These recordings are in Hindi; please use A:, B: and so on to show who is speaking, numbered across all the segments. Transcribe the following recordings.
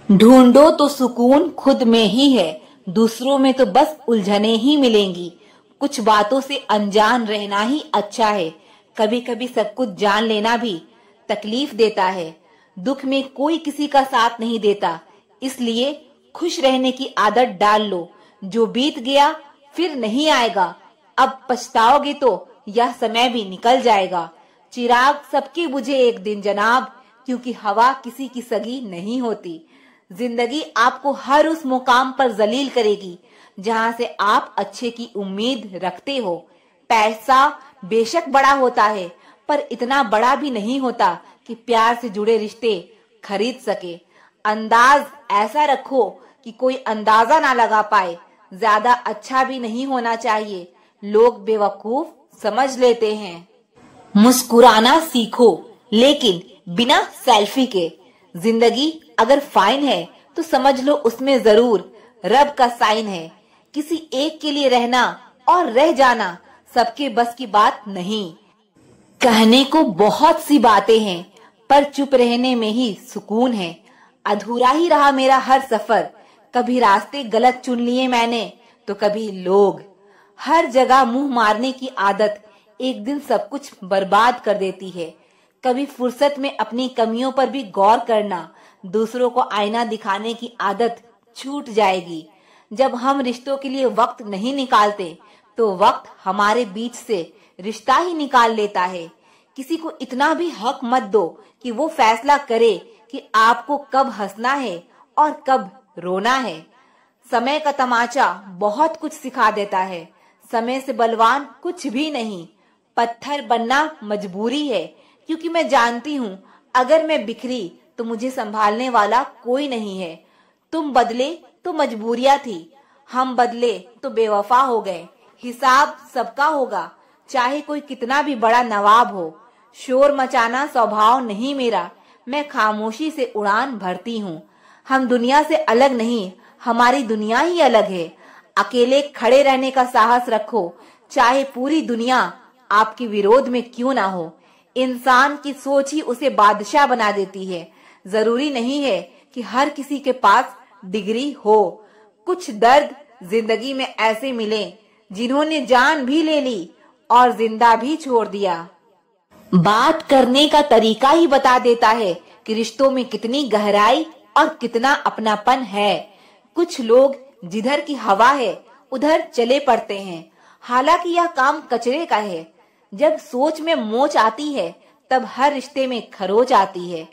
A: ढूंढो तो सुकून खुद में ही है, दूसरों में तो बस उलझने ही मिलेंगी। कुछ बातों से अनजान रहना ही अच्छा है। कभी कभी सब कुछ जान लेना भी तकलीफ देता है। दुख में कोई किसी का साथ नहीं देता, इसलिए खुश रहने की आदत डाल लो। जो बीत गया फिर नहीं आएगा। अब पछताओगे तो यह समय भी निकल जाएगा। चिराग सबके बुझे एक दिन जनाब, क्योंकि हवा किसी की सगी नहीं होती। जिंदगी आपको हर उस मुकाम पर जलील करेगी जहां से आप अच्छे की उम्मीद रखते हो। पैसा बेशक बड़ा होता है, पर इतना बड़ा भी नहीं होता कि प्यार से जुड़े रिश्ते खरीद सके। अंदाज ऐसा रखो कि कोई अंदाजा ना लगा पाए। ज्यादा अच्छा भी नहीं होना चाहिए, लोग बेवकूफ समझ लेते हैं। मुस्कुराना सीखो, लेकिन बिना सेल्फी के। जिंदगी अगर फाइन है तो समझ लो उसमें जरूर रब का साइन है। किसी एक के लिए रहना और रह जाना सबके बस की बात नहीं। कहने को बहुत सी बातें हैं, पर चुप रहने में ही सुकून है। अधूरा ही रहा मेरा हर सफर, कभी रास्ते गलत चुन लिए मैंने तो कभी लोग। हर जगह मुंह मारने की आदत एक दिन सब कुछ बर्बाद कर देती है। कभी फुर्सत में अपनी कमियों पर भी गौर करना, दूसरों को आईना दिखाने की आदत छूट जाएगी। जब हम रिश्तों के लिए वक्त नहीं निकालते तो वक्त हमारे बीच से रिश्ता ही निकाल लेता है। किसी को इतना भी हक मत दो कि वो फैसला करे कि आपको कब हंसना है और कब रोना है। समय का तमाचा बहुत कुछ सिखा देता है। समय से बलवान कुछ भी नहीं। पत्थर बनना मजबूरी है, क्योंकि मैं जानती हूँ अगर मैं बिखरी तो मुझे संभालने वाला कोई नहीं है। तुम बदले तो मजबूरियां थी, हम बदले तो बेवफा हो गए। हिसाब सबका होगा, चाहे कोई कितना भी बड़ा नवाब हो। शोर मचाना स्वभाव नहीं मेरा, मैं खामोशी से उड़ान भरती हूँ। हम दुनिया से अलग नहीं, हमारी दुनिया ही अलग है। अकेले खड़े रहने का साहस रखो, चाहे पूरी दुनिया आपके विरोध में क्यों ना हो। इंसान की सोच ही उसे बादशाह बना देती है। जरूरी नहीं है कि हर किसी के पास डिग्री हो। कुछ दर्द जिंदगी में ऐसे मिले जिन्होंने जान भी ले ली और जिंदा भी छोड़ दिया। बात करने का तरीका ही बता देता है कि रिश्तों में कितनी गहराई और कितना अपनापन है। कुछ लोग जिधर की हवा है उधर चले पड़ते हैं, हालांकि यह काम कचरे का है। जब सोच में मोच आती है तब हर रिश्ते में खरोच आती है।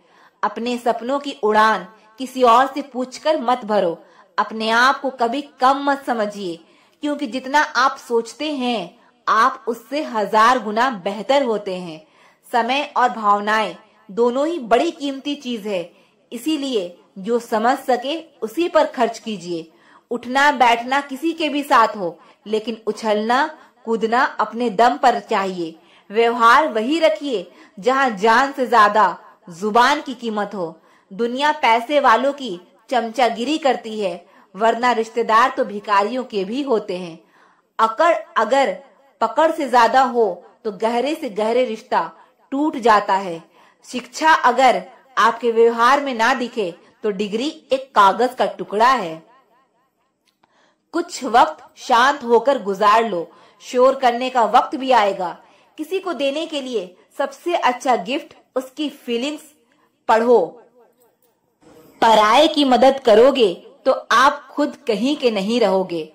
A: अपने सपनों की उड़ान किसी और से पूछकर मत भरो। अपने आप को कभी कम मत समझिए, क्योंकि जितना आप सोचते हैं आप उससे 1000 गुना बेहतर होते हैं। समय और भावनाएं दोनों ही बड़ी कीमती चीज है, इसीलिए जो समझ सके उसी पर खर्च कीजिए। उठना बैठना किसी के भी साथ हो, लेकिन उछलना कूदना अपने दम पर चाहिए। व्यवहार वही रखिए जहां जान से ज्यादा जुबान की कीमत हो। दुनिया पैसे वालों की चमचागिरी करती है, वरना रिश्तेदार तो भिखारियों के भी होते हैं। अकड़ अगर पकड़ से ज्यादा हो तो गहरे से गहरे रिश्ता टूट जाता है। शिक्षा अगर आपके व्यवहार में ना दिखे तो डिग्री एक कागज का टुकड़ा है। कुछ वक्त शांत होकर गुजार लो, शोर करने का वक्त भी आएगा। किसी को देने के लिए सबसे अच्छा गिफ्ट उसकी फीलिंग्स पढ़ो। पराये की मदद करोगे तो आप खुद कहीं के नहीं रहोगे।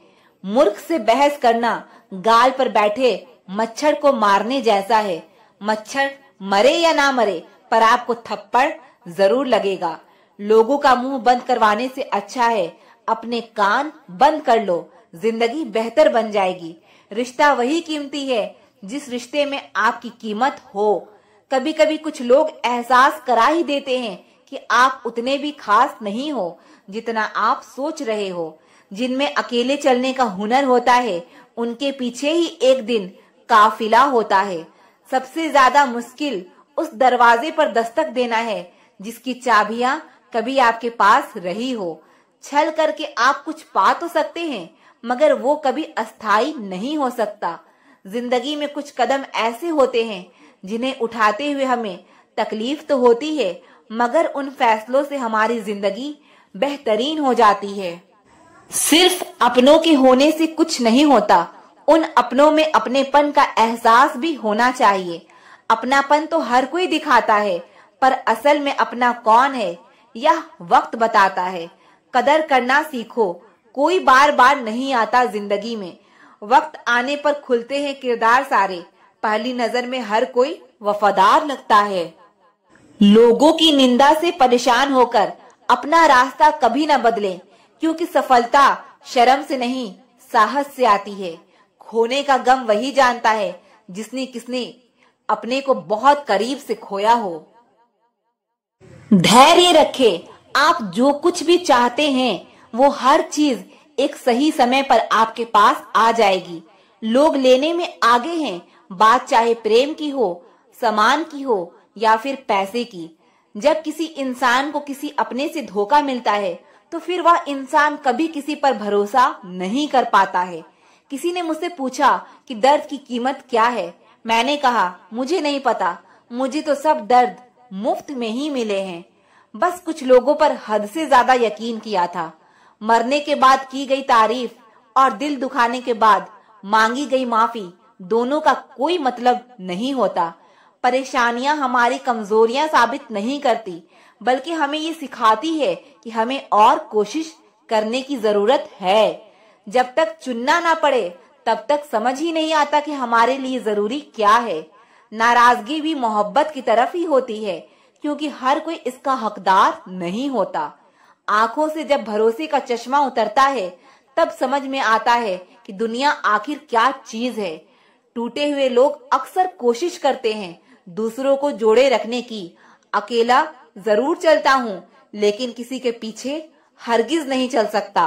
A: मूर्ख से बहस करना गाल पर बैठे मच्छर को मारने जैसा है। मच्छर मरे या ना मरे, पर आपको थप्पड़ जरूर लगेगा। लोगों का मुंह बंद करवाने से अच्छा है अपने कान बंद कर लो, जिंदगी बेहतर बन जाएगी। रिश्ता वही कीमती है जिस रिश्ते में आपकी कीमत हो। कभी कभी कुछ लोग एहसास करा ही देते हैं कि आप उतने भी खास नहीं हो जितना आप सोच रहे हो। जिनमें अकेले चलने का हुनर होता है उनके पीछे ही एक दिन काफिला होता है। सबसे ज्यादा मुश्किल उस दरवाजे पर दस्तक देना है जिसकी चाबियां कभी आपके पास रही हो। छल करके आप कुछ पा तो सकते हैं, मगर वो कभी अस्थाई नहीं हो सकता। जिंदगी में कुछ कदम ऐसे होते हैं जिन्हें उठाते हुए हमें तकलीफ तो होती है, मगर उन फैसलों से हमारी जिंदगी बेहतरीन हो जाती है। सिर्फ अपनों के होने से कुछ नहीं होता, उन अपनों में अपनेपन का एहसास भी होना चाहिए। अपनापन तो हर कोई दिखाता है, पर असल में अपना कौन है यह वक्त बताता है। कदर करना सीखो, कोई बार बार नहीं आता जिंदगी में। वक्त आने पर खुलते हैं किरदार सारे, पहली नजर में हर कोई वफादार लगता है। लोगों की निंदा से परेशान होकर अपना रास्ता कभी न बदलें, क्योंकि सफलता शर्म से नहीं साहस से आती है। खोने का गम वही जानता है जिसने किसने अपने को बहुत करीब से खोया हो। धैर्य रखें, आप जो कुछ भी चाहते हैं वो हर चीज एक सही समय पर आपके पास आ जाएगी। लोग लेने में आगे हैं, बात चाहे प्रेम की हो, सामान की हो या फिर पैसे की। जब किसी इंसान को किसी अपने से धोखा मिलता है तो फिर वह इंसान कभी किसी पर भरोसा नहीं कर पाता है। किसी ने मुझसे पूछा कि दर्द की कीमत क्या है। मैंने कहा मुझे नहीं पता, मुझे तो सब दर्द मुफ्त में ही मिले हैं। बस कुछ लोगों पर हद से ज्यादा यकीन किया था। मरने के बाद की गई तारीफ और दिल दुखाने के बाद मांगी गई माफी, दोनों का कोई मतलब नहीं होता। परेशानियां हमारी कमजोरियां साबित नहीं करती, बल्कि हमें ये सिखाती है कि हमें और कोशिश करने की जरूरत है। जब तक चुनना ना पड़े तब तक समझ ही नहीं आता कि हमारे लिए जरूरी क्या है। नाराजगी भी मोहब्बत की तरफ ही होती है, क्योंकि हर कोई इसका हकदार नहीं होता। आंखों से जब भरोसे का चश्मा उतरता है तब समझ में आता है कि दुनिया आखिर क्या चीज है। टूटे हुए लोग अक्सर कोशिश करते हैं दूसरों को जोड़े रखने की। अकेला जरूर चलता हूँ, लेकिन किसी के पीछे हरगिज नहीं चल सकता।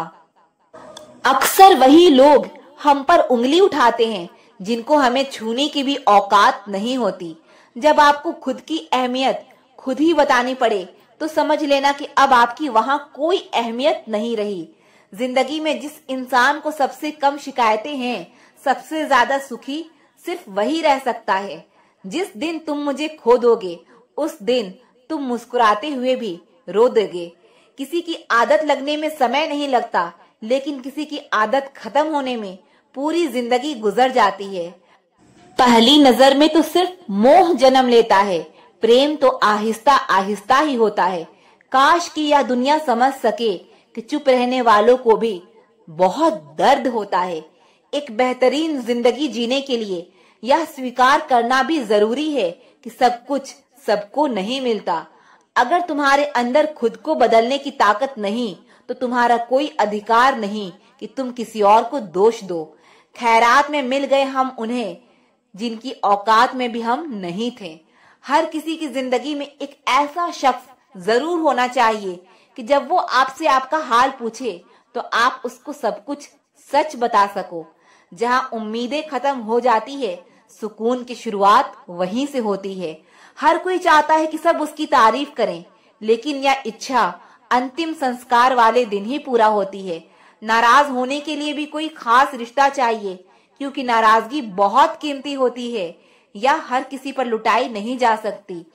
A: अक्सर वही लोग हम पर उंगली उठाते हैं जिनको हमें छूने की भी औकात नहीं होती। जब आपको खुद की अहमियत खुद ही बतानी पड़े तो समझ लेना कि अब आपकी वहां कोई अहमियत नहीं रही। जिंदगी में जिस इंसान को सबसे कम शिकायतें हैं, सबसे ज्यादा सुखी सिर्फ वही रह सकता है। जिस दिन तुम मुझे खो दोगे उस दिन तुम मुस्कुराते हुए भी रो दोगे। किसी की आदत लगने में समय नहीं लगता, लेकिन किसी की आदत खत्म होने में पूरी जिंदगी गुजर जाती है। पहली नजर में तो सिर्फ मोह जन्म लेता है, प्रेम तो आहिस्ता आहिस्ता ही होता है। काश कि यह दुनिया समझ सके कि चुप रहने वालों को भी बहुत दर्द होता है। एक बेहतरीन जिंदगी जीने के लिए यह स्वीकार करना भी जरूरी है कि सब कुछ सबको नहीं मिलता। अगर तुम्हारे अंदर खुद को बदलने की ताकत नहीं तो तुम्हारा कोई अधिकार नहीं कि तुम किसी और को दोष दो। खैरात में मिल गए हम उन्हें जिनकी औकात में भी हम नहीं थे। हर किसी की जिंदगी में एक ऐसा शख्स जरूर होना चाहिए कि जब वो आपसे आपका हाल पूछे तो आप उसको सब कुछ सच बता सको। जहां उम्मीदें खत्म हो जाती है, सुकून की शुरुआत वहीं से होती है। हर कोई चाहता है कि सब उसकी तारीफ करें, लेकिन यह इच्छा अंतिम संस्कार वाले दिन ही पूरा होती है। नाराज होने के लिए भी कोई खास रिश्ता चाहिए, क्योंकि नाराजगी बहुत कीमती होती है। यह हर किसी पर लुटाई नहीं जा सकती।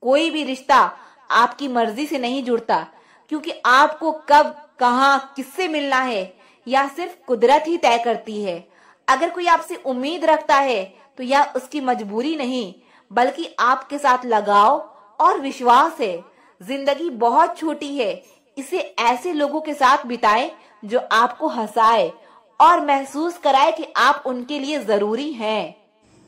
A: कोई भी रिश्ता आपकी मर्जी से नहीं जुड़ता, क्योंकि आपको कब, कहां, किससे मिलना है यह सिर्फ कुदरत ही तय करती है। अगर कोई आपसे उम्मीद रखता है तो यह उसकी मजबूरी नहीं, बल्कि आपके साथ लगाव और विश्वास है। जिंदगी बहुत छोटी है, इसे ऐसे लोगों के साथ बिताएं जो आपको हंसाए और महसूस कराए कि आप उनके लिए जरूरी हैं।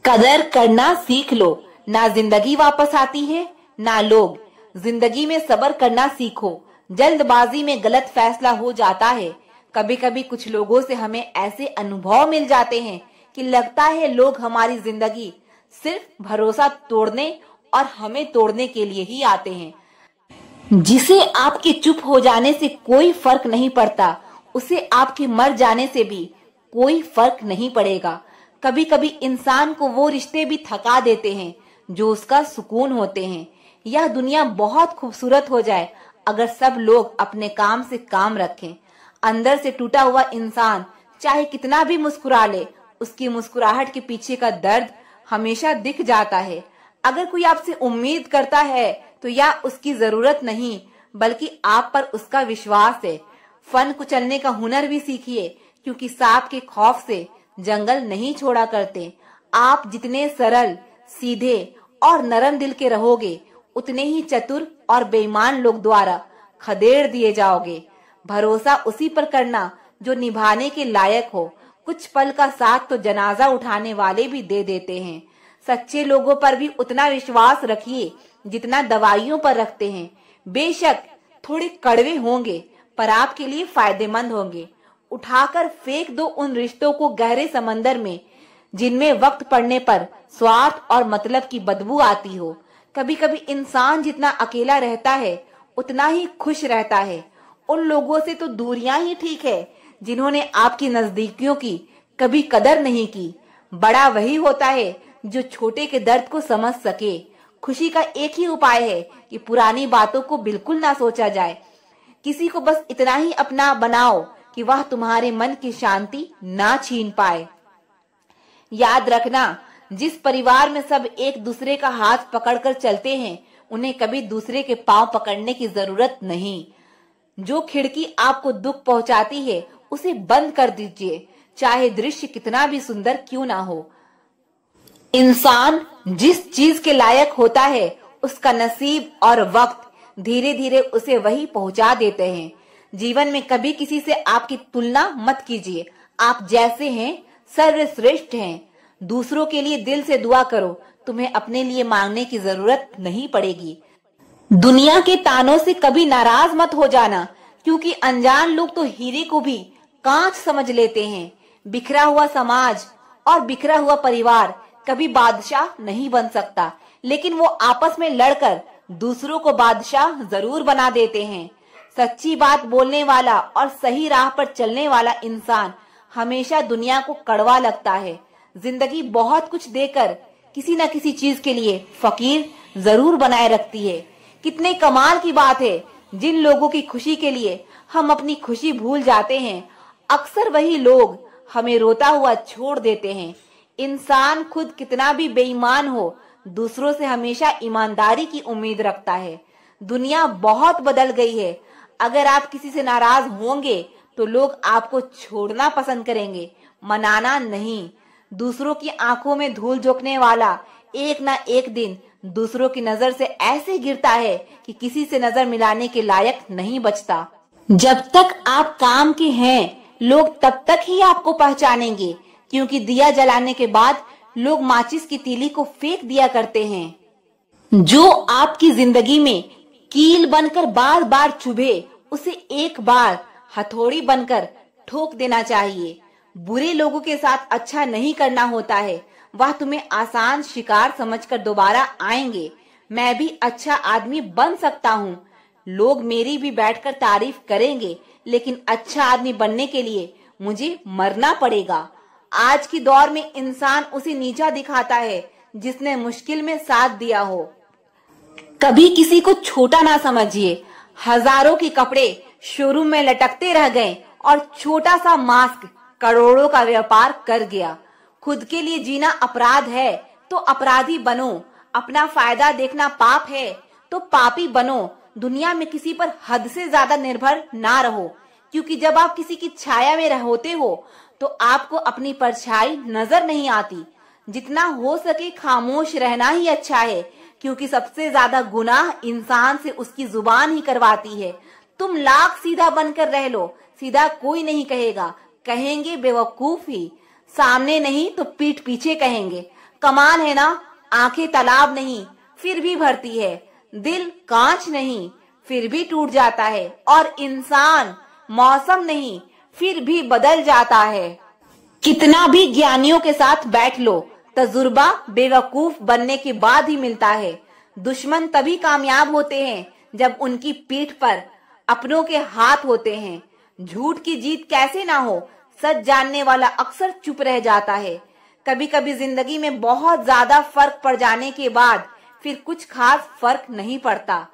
A: कदर करना सीख लो, ना जिंदगी वापस आती है ना लोग। जिंदगी में सब्र करना सीखो, जल्दबाजी में गलत फैसला हो जाता है। कभी कभी कुछ लोगों से हमें ऐसे अनुभव मिल जाते हैं कि लगता है लोग हमारी जिंदगी सिर्फ भरोसा तोड़ने और हमें तोड़ने के लिए ही आते हैं। जिसे आपके चुप हो जाने से कोई फर्क नहीं पड़ता, उसे आपके मर जाने से भी कोई फर्क नहीं पड़ेगा। कभी कभी इंसान को वो रिश्ते भी थका देते हैं जो उसका सुकून होते हैं। यह दुनिया बहुत खूबसूरत हो जाए अगर सब लोग अपने काम से काम रखें। अंदर से टूटा हुआ इंसान चाहे कितना भी मुस्कुरा ले, उसकी मुस्कुराहट के पीछे का दर्द हमेशा दिख जाता है। अगर कोई आपसे उम्मीद करता है तो यह उसकी जरूरत नहीं, बल्कि आप पर उसका विश्वास है। फन कुचलने का हुनर भी सीखिए, क्योंकि सांप के खौफ से जंगल नहीं छोड़ा करते। आप जितने सरल, सीधे और नरम दिल के रहोगे, उतने ही चतुर और बेईमान लोग द्वारा खदेड़ दिए जाओगे। भरोसा उसी पर करना जो निभाने के लायक हो। कुछ पल का साथ तो जनाजा उठाने वाले भी दे देते हैं। सच्चे लोगों पर भी उतना विश्वास रखिए जितना दवाइयों पर रखते हैं। बेशक थोड़े कड़वे होंगे, पर आपके लिए फायदेमंद होंगे। उठाकर फेंक दो उन रिश्तों को गहरे समंदर में, जिनमें वक्त पड़ने पर स्वार्थ और मतलब की बदबू आती हो। कभी कभी इंसान जितना अकेला रहता है, उतना ही खुश रहता है। उन लोगों से तो दूरियां ही ठीक है जिन्होंने आपकी नजदीकियों की कभी कदर नहीं की। बड़ा वही होता है जो छोटे के दर्द को समझ सके। खुशी का एक ही उपाय है कि पुरानी बातों को बिल्कुल ना सोचा जाए। किसी को बस इतना ही अपना बनाओ कि वह तुम्हारे मन की शांति ना छीन पाए। याद रखना, जिस परिवार में सब एक दूसरे का हाथ पकड़कर चलते हैं, उन्हें कभी दूसरे के पांव पकड़ने की जरूरत नहीं। जो खिड़की आपको दुख पहुंचाती है, उसे बंद कर दीजिए, चाहे दृश्य कितना भी सुंदर क्यों ना हो। इंसान जिस चीज के लायक होता है, उसका नसीब और वक्त धीरे धीरे उसे वही पहुंचा देते हैं। जीवन में कभी किसी से आपकी तुलना मत कीजिए। आप जैसे हैं सर्वश्रेष्ठ हैं। दूसरों के लिए दिल से दुआ करो, तुम्हें अपने लिए मांगने की जरूरत नहीं पड़ेगी। दुनिया के तानों से कभी नाराज मत हो जाना, क्योंकि अनजान लोग तो हीरे को भी कांच समझ लेते हैं। बिखरा हुआ समाज और बिखरा हुआ परिवार कभी बादशाह नहीं बन सकता, लेकिन वो आपस में लड़कर दूसरों को बादशाह जरूर बना देते हैं। सच्ची बात बोलने वाला और सही राह पर चलने वाला इंसान हमेशा दुनिया को कड़वा लगता है। जिंदगी बहुत कुछ देकर किसी न किसी चीज के लिए फकीर जरूर बनाए रखती है। कितने कमाल की बात है, जिन लोगों की खुशी के लिए हम अपनी खुशी भूल जाते हैं, अक्सर वही लोग हमें रोता हुआ छोड़ देते हैं। इंसान खुद कितना भी बेईमान हो, दूसरों से हमेशा ईमानदारी की उम्मीद रखता है। दुनिया बहुत बदल गई है। अगर आप किसी से नाराज होंगे तो लोग आपको छोड़ना पसंद करेंगे, मनाना नहीं। दूसरों की आंखों में धूल झोंकने वाला एक ना एक दिन दूसरों की नजर से ऐसे गिरता है कि किसी से नजर मिलाने के लायक नहीं बचता। जब तक आप काम के हैं, लोग तब तक ही आपको पहचानेंगे, क्योंकि दिया जलाने के बाद लोग माचिस की तीली को फेंक दिया करते हैं। जो आपकी जिंदगी में कील बनकर बार बार चुभे, उसे एक बार हथौड़ी बनकर ठोक देना चाहिए। बुरे लोगों के साथ अच्छा नहीं करना होता है, वह तुम्हें आसान शिकार समझकर दोबारा आएंगे। मैं भी अच्छा आदमी बन सकता हूँ, लोग मेरी भी बैठकर तारीफ करेंगे, लेकिन अच्छा आदमी बनने के लिए मुझे मरना पड़ेगा। आज की दौर में इंसान उसे नीचा दिखाता है जिसने मुश्किल में साथ दिया हो। कभी किसी को छोटा ना समझिए। हजारों के कपड़े शोरूम में लटकते रह गए और छोटा सा मास्क करोड़ों का व्यापार कर गया। खुद के लिए जीना अपराध है तो अपराधी बनो। अपना फायदा देखना पाप है तो पापी बनो। दुनिया में किसी पर हद से ज्यादा निर्भर ना रहो, क्योंकि जब आप किसी की छाया में होते हो तो आपको अपनी परछाई नजर नहीं आती। जितना हो सके खामोश रहना ही अच्छा है, क्योंकि सबसे ज्यादा गुनाह इंसान से उसकी जुबान ही करवाती है। तुम लाख सीधा बनकर रह लो, सीधा कोई नहीं कहेगा, कहेंगे बेवकूफ ही। सामने नहीं तो पीठ पीछे कहेंगे। कमाल है ना, आंखें तालाब नहीं फिर भी भरती है, दिल कांच नहीं फिर भी टूट जाता है, और इंसान मौसम नहीं फिर भी बदल जाता है। कितना भी ज्ञानियों के साथ बैठ लो, तजुर्बा बेवकूफ बनने के बाद ही मिलता है। दुश्मन तभी कामयाब होते हैं जब उनकी पीठ पर अपनों के हाथ होते हैं। झूठ की जीत कैसे ना हो, सच जानने वाला अक्सर चुप रह जाता है। कभी कभी जिंदगी में बहुत ज्यादा फर्क पड़ जाने के बाद फिर कुछ खास फर्क नहीं पड़ता।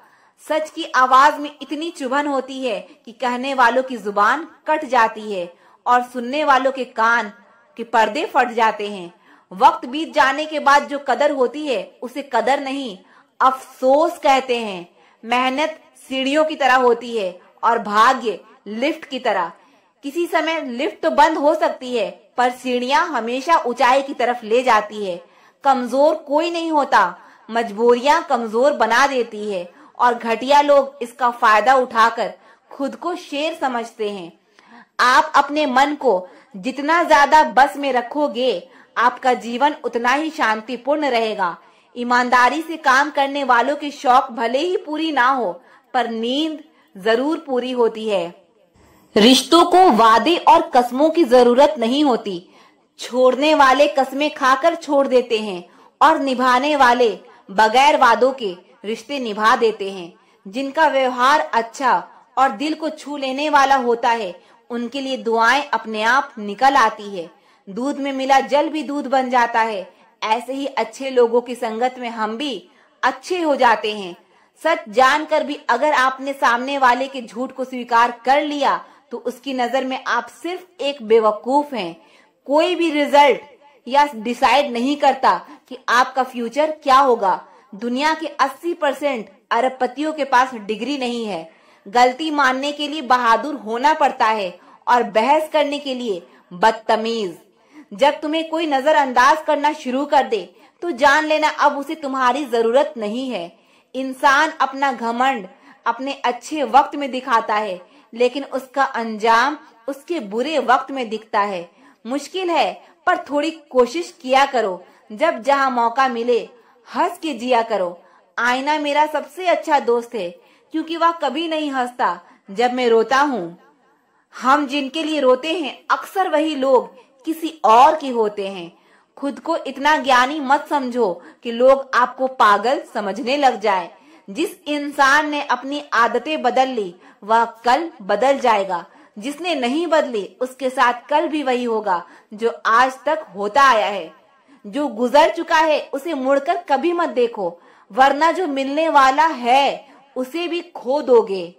A: सच की आवाज में इतनी चुभन होती है कि कहने वालों की जुबान कट जाती है और सुनने वालों के कान के पर्दे फट जाते हैं। वक्त बीत जाने के बाद जो कदर होती है उसे कदर नहीं, अफसोस कहते हैं। मेहनत सीढ़ियों की तरह होती है और भाग्य लिफ्ट की तरह। किसी समय लिफ्ट तो बंद हो सकती है, पर सीढ़ियां हमेशा ऊंचाई की तरफ ले जाती है। कमजोर कोई नहीं होता, मजबूरियां कमजोर बना देती है और घटिया लोग इसका फायदा उठाकर खुद को शेर समझते हैं। आप अपने मन को जितना ज्यादा बस में रखोगे, आपका जीवन उतना ही शांतिपूर्ण रहेगा। ईमानदारी से काम करने वालों के शौक भले ही पूरी ना हो, पर नींद जरूर पूरी होती है। रिश्तों को वादे और कस्मों की जरूरत नहीं होती। छोड़ने वाले कस्में खाकर छोड़ देते हैं और निभाने वाले बगैर वादों के रिश्ते निभा देते हैं। जिनका व्यवहार अच्छा और दिल को छू लेने वाला होता है, उनके लिए दुआएं अपने आप निकल आती है। दूध में मिला जल भी दूध बन जाता है। ऐसे ही अच्छे लोगों की संगत में हम भी अच्छे हो जाते हैं। सच जानकर भी अगर आपने सामने वाले के झूठ को स्वीकार कर लिया, तो उसकी नजर में आप सिर्फ एक बेवकूफ हैं। कोई भी रिजल्ट या डिसाइड नहीं करता कि आपका फ्यूचर क्या होगा। दुनिया के 80% अरबपतियों के पास डिग्री नहीं है। गलती मानने के लिए बहादुर होना पड़ता है और बहस करने के लिए बदतमीज। जब तुम्हें कोई नजरअंदाज करना शुरू कर दे, तो जान लेना अब उसे तुम्हारी जरूरत नहीं है। इंसान अपना घमंड अपने अच्छे वक्त में दिखाता है, लेकिन उसका अंजाम उसके बुरे वक्त में दिखता है। मुश्किल है, पर थोड़ी कोशिश किया करो। जब जहां मौका मिले हंस के जिया करो। आईना मेरा सबसे अच्छा दोस्त है, क्योंकि वह कभी नहीं हंसता जब मैं रोता हूँ। हम जिनके लिए रोते हैं, अक्सर वही लोग किसी और के होते हैं। खुद को इतना ज्ञानी मत समझो कि लोग आपको पागल समझने लग जाए। जिस इंसान ने अपनी आदतें बदल ली, वह कल बदल जाएगा। जिसने नहीं बदली, उसके साथ कल भी वही होगा जो आज तक होता आया है। जो गुजर चुका है उसे मुड़कर कभी मत देखो, वरना जो मिलने वाला है उसे भी खो दोगे।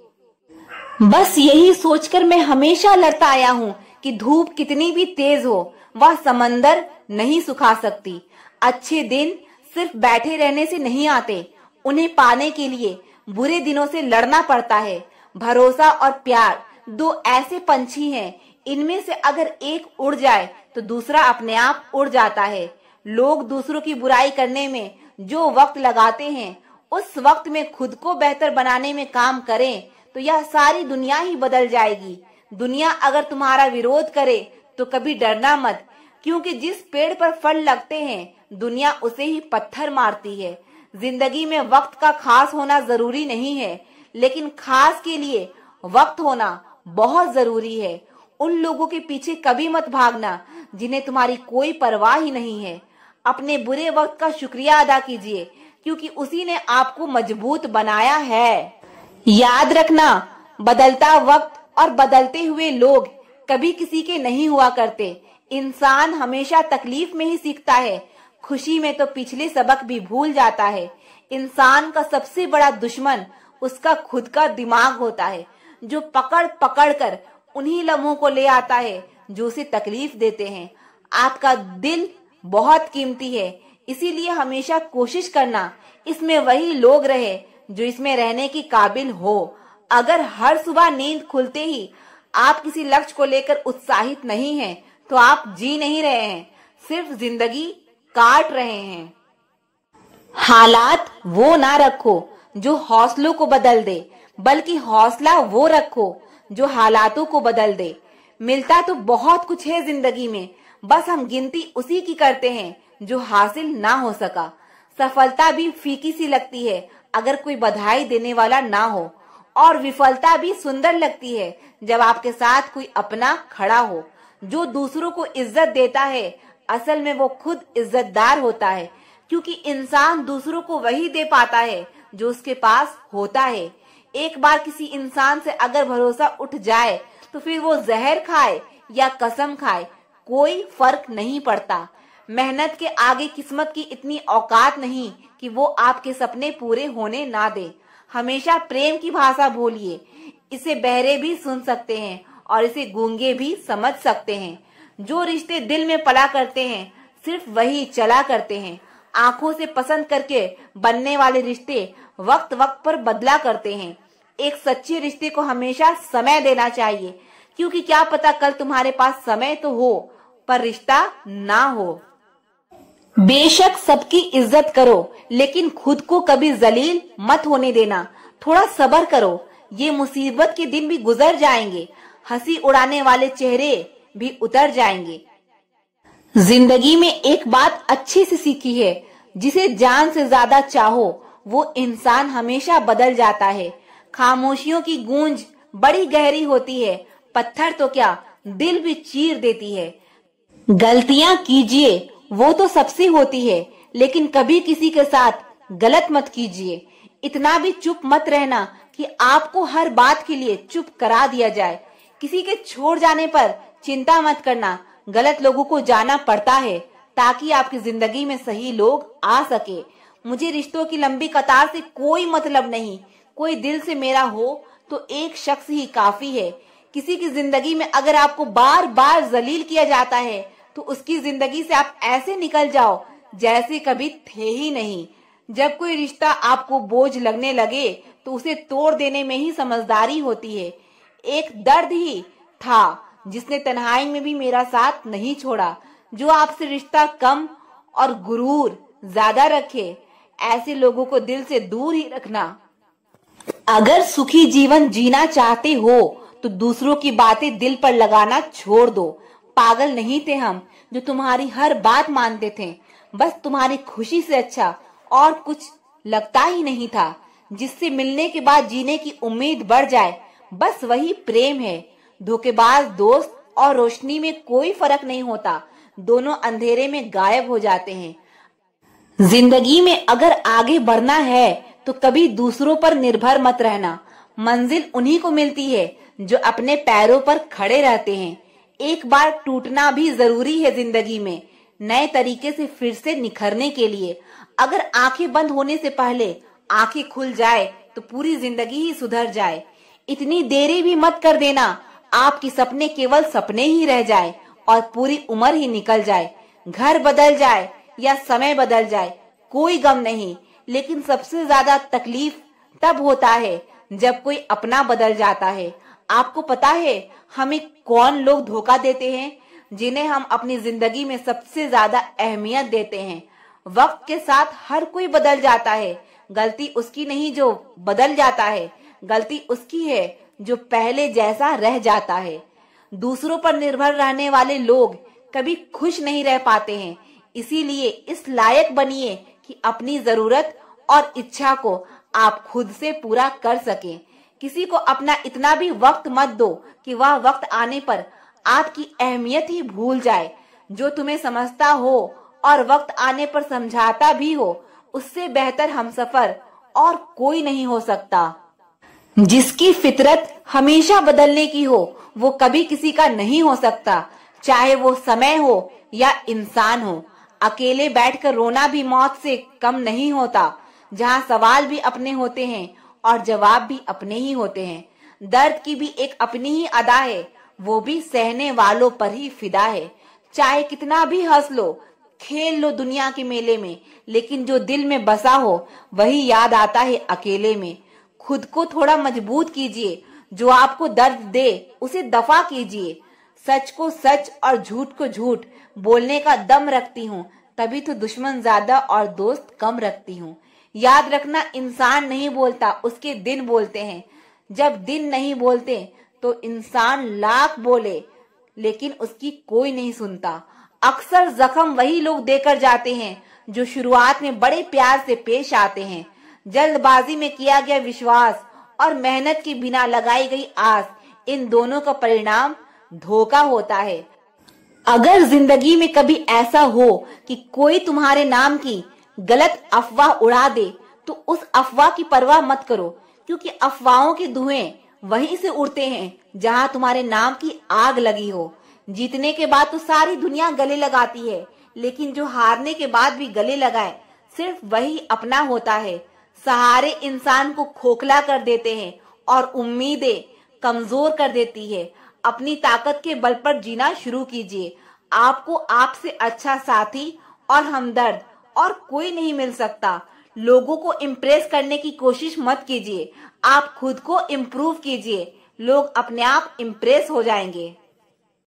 A: बस यही सोचकर मैं हमेशा लड़ता आया हूँ कि धूप कितनी भी तेज हो, वह समंदर नहीं सुखा सकती। अच्छे दिन सिर्फ बैठे रहने से नहीं आते, उन्हें पाने के लिए बुरे दिनों से लड़ना पड़ता है। भरोसा और प्यार दो ऐसे पंछी हैं, इनमें से अगर एक उड़ जाए तो दूसरा अपने आप उड़ जाता है। लोग दूसरों की बुराई करने में जो वक्त लगाते हैं, उस वक्त में खुद को बेहतर बनाने में काम करें तो यह सारी दुनिया ही बदल जाएगी। दुनिया अगर तुम्हारा विरोध करे तो कभी डरना मत, क्योंकि जिस पेड़ पर फल लगते हैं, दुनिया उसे ही पत्थर मारती है। जिंदगी में वक्त का खास होना जरूरी नहीं है, लेकिन खास के लिए वक्त होना बहुत जरूरी है। उन लोगों के पीछे कभी मत भागना जिन्हें तुम्हारी कोई परवाह ही नहीं है। अपने बुरे वक्त का शुक्रिया अदा कीजिए, क्योंकि उसी ने आपको मजबूत बनाया है। याद रखना, बदलता वक्त और बदलते हुए लोग कभी किसी के नहीं हुआ करते। इंसान हमेशा तकलीफ में ही सीखता है, खुशी में तो पिछले सबक भी भूल जाता है। इंसान का सबसे बड़ा दुश्मन उसका खुद का दिमाग होता है, जो पकड़ पकड़ कर उन्हीं लम्हों को ले आता है जो उसे तकलीफ देते हैं। आपका दिल बहुत कीमती है, इसीलिए हमेशा कोशिश करना इसमें वही लोग रहे जो इसमें रहने की काबिल हो। अगर हर सुबह नींद खुलते ही आप किसी लक्ष्य को लेकर उत्साहित नहीं हैं, तो आप जी नहीं रहे हैं, सिर्फ जिंदगी काट रहे हैं। हालात वो ना रखो जो हौसलों को बदल दे, बल्कि हौसला वो रखो जो हालातों को बदल दे। मिलता तो बहुत कुछ है जिंदगी में, बस हम गिनती उसी की करते हैं जो हासिल ना हो सका। सफलता भी फीकी सी लगती है अगर कोई बधाई देने वाला ना हो, और विफलता भी सुंदर लगती है जब आपके साथ कोई अपना खड़ा हो। जो दूसरों को इज्जत देता है, असल में वो खुद इज्जतदार होता है, क्योंकि इंसान दूसरों को वही दे पाता है जो उसके पास होता है। एक बार किसी इंसान से अगर भरोसा उठ जाए, तो फिर वो जहर खाए या कसम खाए, कोई फर्क नहीं पड़ता। मेहनत के आगे किस्मत की इतनी औकात नहीं कि वो आपके सपने पूरे होने ना दे। हमेशा प्रेम की भाषा बोलिए, इसे बहरे भी सुन सकते हैं और इसे गूंगे भी समझ सकते हैं। जो रिश्ते दिल में पला करते हैं, सिर्फ वही चला करते हैं। आंखों से पसंद करके बनने वाले रिश्ते वक्त वक्त पर बदला करते हैं। एक सच्चे रिश्ते को हमेशा समय देना चाहिए, क्योंकि क्या पता कल तुम्हारे पास समय तो हो पर रिश्ता ना हो। बेशक सबकी इज्जत करो, लेकिन खुद को कभी जलील मत होने देना। थोड़ा सब्र करो, ये मुसीबत के दिन भी गुजर जाएंगे, हंसी उड़ाने वाले चेहरे भी उतर जाएंगे। जिंदगी में एक बात अच्छी से सीखी है, जिसे जान से ज्यादा चाहो वो इंसान हमेशा बदल जाता है। खामोशियों की गूंज बड़ी गहरी होती है, पत्थर तो क्या दिल भी चीर देती है। गलतियां कीजिए, वो तो सबसे होती है, लेकिन कभी किसी के साथ गलत मत कीजिए। इतना भी चुप मत रहना कि आपको हर बात के लिए चुप करा दिया जाए। किसी के छोड़ जाने पर चिंता मत करना, गलत लोगों को जाना पड़ता है ताकि आपकी जिंदगी में सही लोग आ सके। मुझे रिश्तों की लंबी कतार से कोई मतलब नहीं, कोई दिल से मेरा हो तो एक शख्स ही काफी है। किसी की जिंदगी में अगर आपको बार बार जलील किया जाता है तो उसकी जिंदगी से आप ऐसे निकल जाओ जैसे कभी थे ही नहीं। जब कोई रिश्ता आपको बोझ लगने लगे तो उसे तोड़ देने में ही समझदारी होती है। एक दर्द ही था जिसने तन्हाई में भी मेरा साथ नहीं छोड़ा। जो आपसे रिश्ता कम और गुरूर ज्यादा रखे, ऐसे लोगों को दिल से दूर ही रखना। अगर सुखी जीवन जीना चाहते हो तो दूसरों की बातें दिल पर लगाना छोड़ दो। पागल नहीं थे हम जो तुम्हारी हर बात मानते थे, बस तुम्हारी खुशी से अच्छा और कुछ लगता ही नहीं था। जिससे मिलने के बाद जीने की उम्मीद बढ़ जाए, बस वही प्रेम है। धोखेबाज दोस्त और रोशनी में कोई फर्क नहीं होता, दोनों अंधेरे में गायब हो जाते हैं। जिंदगी में अगर आगे बढ़ना है तो कभी दूसरों पर निर्भर मत रहना। मंजिल उन्हीं को मिलती है जो अपने पैरों पर खड़े रहते हैं। एक बार टूटना भी जरूरी है जिंदगी में, नए तरीके से फिर से निखरने के लिए। अगर आंखें बंद होने से पहले आंखें खुल जाए तो पूरी जिंदगी ही सुधर जाए। इतनी देरी भी मत कर देना आपके सपने केवल सपने ही रह जाए और पूरी उम्र ही निकल जाए। घर बदल जाए या समय बदल जाए कोई गम नहीं, लेकिन सबसे ज्यादा तकलीफ तब होता है जब कोई अपना बदल जाता है। आपको पता है हमें कौन लोग धोखा देते हैं, जिन्हें हम अपनी जिंदगी में सबसे ज्यादा अहमियत देते हैं। वक्त के साथ हर कोई बदल जाता है, गलती उसकी नहीं जो बदल जाता है, गलती उसकी है जो पहले जैसा रह जाता है। दूसरों पर निर्भर रहने वाले लोग कभी खुश नहीं रह पाते हैं, इसीलिए इस लायक बनिए कि अपनी जरूरत और इच्छा को आप खुद से पूरा कर सकें। किसी को अपना इतना भी वक्त मत दो कि वह वक्त आने पर आपकी अहमियत ही भूल जाए। जो तुम्हें समझता हो और वक्त आने पर समझाता भी हो, उससे बेहतर हमसफर और कोई नहीं हो सकता। जिसकी फितरत हमेशा बदलने की हो वो कभी किसी का नहीं हो सकता, चाहे वो समय हो या इंसान हो। अकेले बैठकर रोना भी मौत से कम नहीं होता, जहाँ सवाल भी अपने होते हैं और जवाब भी अपने ही होते हैं। दर्द की भी एक अपनी ही अदा है, वो भी सहने वालों पर ही फिदा है। चाहे कितना भी हंस लो, खेल लो दुनिया के मेले में, लेकिन जो दिल में बसा हो वही याद आता है अकेले में। खुद को थोड़ा मजबूत कीजिए, जो आपको दर्द दे उसे दफा कीजिए। सच को सच और झूठ को झूठ बोलने का दम रखती हूँ, तभी तो दुश्मन ज्यादा और दोस्त कम रखती हूँ। याद रखना, इंसान नहीं बोलता, उसके दिन बोलते हैं। जब दिन नहीं बोलते तो इंसान लाख बोले लेकिन उसकी कोई नहीं सुनता। अक्सर जख्म वही लोग देकर जाते हैं जो शुरुआत में बड़े प्यार से पेश आते हैं। जल्दबाजी में किया गया विश्वास और मेहनत के बिना लगाई गई आस, इन दोनों का परिणाम धोखा होता है। अगर जिंदगी में कभी ऐसा हो कि कोई तुम्हारे नाम की गलत अफवाह उड़ा दे तो उस अफवाह की परवाह मत करो, क्योंकि अफवाहों के धुएं वहीं से उड़ते हैं जहां तुम्हारे नाम की आग लगी हो। जीतने के बाद तो सारी दुनिया गले लगाती है, लेकिन जो हारने के बाद भी गले लगाए सिर्फ वही अपना होता है। सहारे इंसान को खोखला कर देते हैं और उम्मीदें कमजोर कर देती है। अपनी ताकत के बल पर जीना शुरू कीजिए। आपको आपसे अच्छा साथी और हमदर्द और कोई नहीं मिल सकता। लोगों को इम्प्रेस करने की कोशिश मत कीजिए, आप खुद को इम्प्रूव कीजिए, लोग अपने आप इम्प्रेस हो जाएंगे।